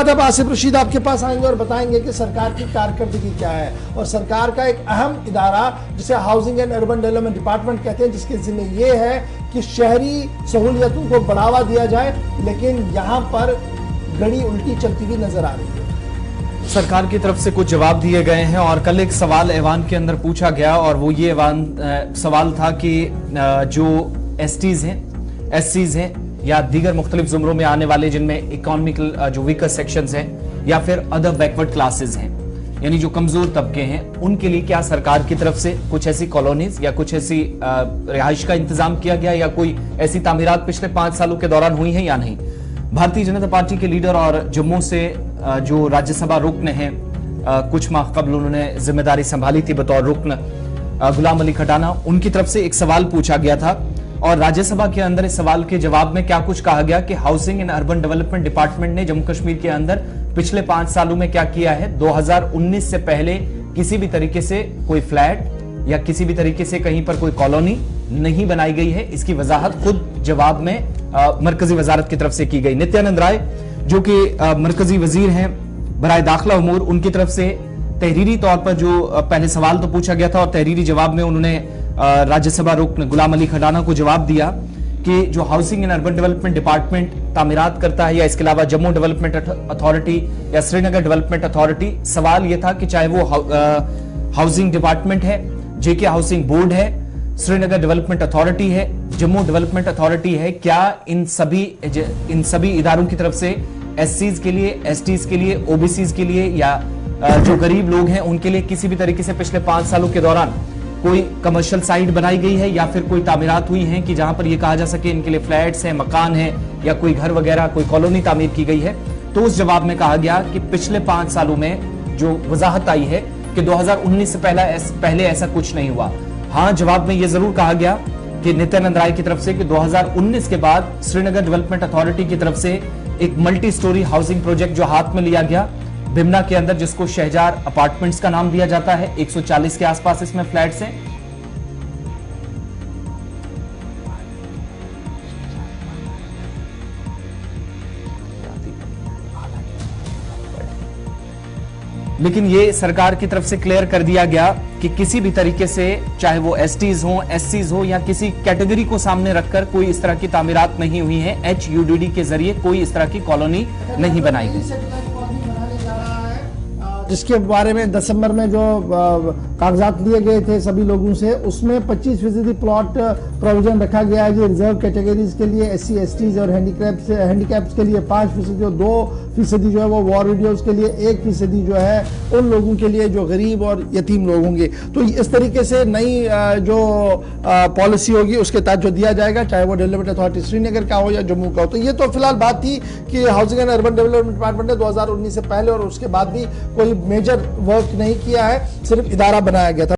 बाद अब आसिफ रशीद आपके पास आएंगे और बताएंगे कि सरकार की कारकर्दगी क्या है और सरकार का एक अहम इदारा जिसे housing and urban development department कहते हैं, जिसके जिम्मे ये है कि शहरी सहूलियतों को बढ़ावा दिया जाए, लेकिन यहां पर घड़ी उल्टी चलती हुई नजर आ रही है। सरकार की तरफ से कुछ जवाब दिए गए हैं और कल एक सवाल ऐवान के अंदर पूछा गया और वो ये सवाल था कि जो एसटीज हैं, एससीज हैं या दीगर मुख्तलिफ जुमरों में आने वाले जिनमें इकोनॉमिकल जो वीकर सेक्शंस हैं या फिर अदर बैकवर्ड क्लासेस हैं, यानी जो कमजोर तबके हैं, उनके लिए क्या सरकार की तरफ से कुछ ऐसी कॉलोनीज या कुछ ऐसी रिहाइश का इंतजाम किया गया या कोई ऐसी तामीरात पिछले 5 सालों के दौरान हुई हैं या नहीं। भारतीय जनता पार्टी के लीडर और जम्मू से जो राज्यसभा रुकन हैं, कुछ माह कबल उन्होंने जिम्मेदारी संभाली थी बतौर रुकन, गुलाम अली खटाना, उनकी तरफ से एक सवाल पूछा गया था और राज्यसभा के अंदर इस सवाल के जवाब में क्या कुछ कहा गया कि housing and urban development department ने जम्मू कश्मीर के अंदर पिछले 5 सालों में क्या किया है। 2019 से पहले किसी भी तरीके से कोई फ्लैट या किसी भी तरीके से कहीं पर कोई कॉलोनी नहीं बनाई गई है। इसकी वजाहत खुद जवाब में मरकजी वजारत की तरफ से की गई। नित्यानंद राय जो कि मरकजी वजीर हैं बराए दाखिला उमूर, उनकी तरफ से तहरीरी तौर पर जो पहले सवाल तो पूछा गया था और तहरीरी जवाब में उन्होंने राज्यसभा रुकन गुलाम अली खटाना को जवाब दिया कि जो housing and urban development department तामीरात करता है या इसके अलावा जम्मू डेवलपमेंट अथॉरिटी या श्रीनगर डेवलपमेंट अथॉरिटी, सवाल यह था कि चाहे वो हाउसिंग डिपार्टमेंट है, जेके हाउसिंग बोर्ड है, श्रीनगर डेवलपमेंट अथॉरिटी है, जम्मू डेवलपमेंट अथॉरिटी है, क्या इन सभी इदारों की तरफ से एससीज के लिए, एसटीज के लिए, ओबीसीज के लिए या जो गरीब लोग हैं उनके लिए किसी भी तरीके से पिछले 5 सालों के दौरान कोई कमर्शियल साइट बनाई गई है या फिर कोई तामीरात हुई हैं कि जहां पर यह कहा जा सके इनके लिए फ्लैट्स हैं, मकान है या कोई घर वगैरह, कोई कॉलोनी तामीर की गई है। तो उस जवाब में कहा गया कि पिछले 5 सालों में जो वजाहत आई है कि 2019 से पहले ऐसा कुछ नहीं हुआ। हाँ, जवाब में यह जरूर कहा गया कि नित्यानंद राय की तरफ से कि 2019 के बाद श्रीनगर डेवलपमेंट अथॉरिटी की तरफ से एक मल्टी स्टोरी हाउसिंग प्रोजेक्ट जो हाथ में लिया गया बिमना के अंदर, जिसको शहजार अपार्टमेंट्स का नाम दिया जाता है, 140 के आसपास इसमें फ्लैट्स हैं। लेकिन ये सरकार की तरफ से क्लियर कर दिया गया कि किसी भी तरीके से चाहे वो एसटीज हो, एससीज हो या किसी कैटेगरी को सामने रखकर कोई इस तरह की तामीरात नहीं हुई है। HUDD के जरिए कोई इस तरह की कॉलोनी नहीं बनाई गई, जिसके बारे में दिसंबर में जो कागजात लिए गए थे सभी लोगों से, उसमें 25% प्लॉट प्रोविजन रखा गया है जो रिजर्व कैटेगरीज के लिए, SC STs और हैंडीकैप्स के लिए 5% और 2% जो है वो वॉर विडोज के लिए, 1% जो है उन लोगों के लिए जो गरीब और यतीम लोग होंगे। तो इस तरीके से नई जो पॉलिसी होगी उसके तहत जो दिया जाएगा, चाहे वो डेवलपमेंट अथॉरिटी श्रीनगर का हो या जम्मू का हो। तो ये तो फिलहाल बात थी कि housing and urban development department ने 2019 से पहले और उसके बाद भी कोई मेजर वर्क नहीं किया है, सिर्फ इदारा बनाया गया था।